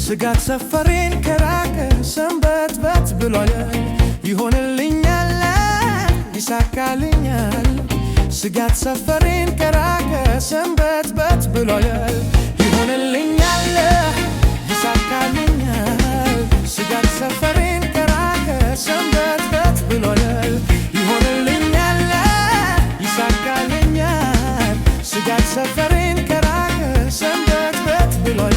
ስጋት ሰፈሬን ከራቀ ሰንበትበት ብሏል። ይሆንልኛል ይሳካልኛል። ስጋት ሰፈሬን ከራቀ ሰንበትበት ብሏል። ይሆንልኛል ይሳካልኛል። ስጋት ሰፈሬን ከራቀ ሰንበትበት ብሏል። ይሆንልኛል ይሳካልኛል። ስጋት ሰፈሬን ከራቀ ሰንበትበት ብሏል።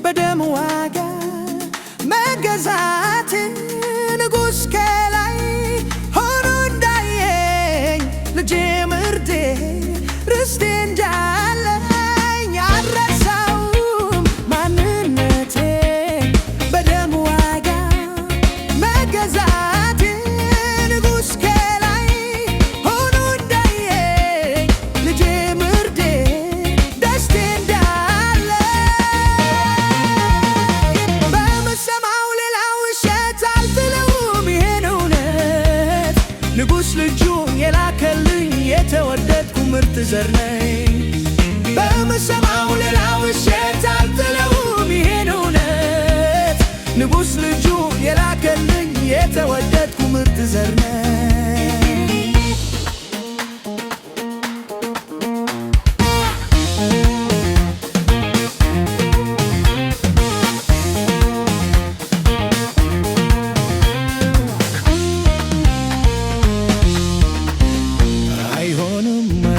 በደም ዋጋ መገዛት ንጉሥ ከላይ ሆኖ እንዳየኝ ልጄ ምርዴ ርስቴ እንዳለኝ አልረሳውም ማንነቴ በደም ዋጋ መገዛት ንጉሥ ከላይ ሆኖ እንዳየኝ ልጄ ምርዴ ደስቴ ንጉሥ ልጁን የላከልኝ የተወደድኩ ምርጥ ዘር ነኝ። በምሰማው ሌላ ውሸት አልጥለውም ይሄን እውነት። ንጉሥ ልጁን የላከልኝ የተወደድኩ ምርጥ ዘር ነኝ።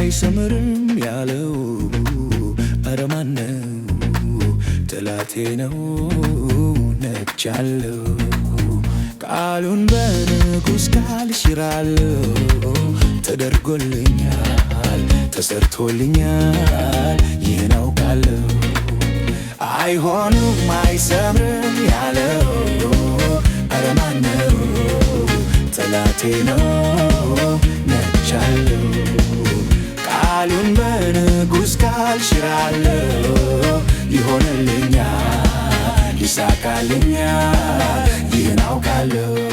አይሰምርም ያለው ኧረ ማነው? ጠላቴ ነው ነግቻለሁ። ቃሉን በንጉሥ ቃል ሽራለሁ። ተደርጎልኛል ተሰርቶልኛል ይህን አውቃለሁ። አይሆንም አይሰምርም ያለው ኧረ ማነው? ጠላቴ ነው ነግቻለሁ። ቃሉን በንጉሥ ቃል ሽራለሁ። ይሆንልኛል ይሳካልኛል ይህን አውቃለሁ።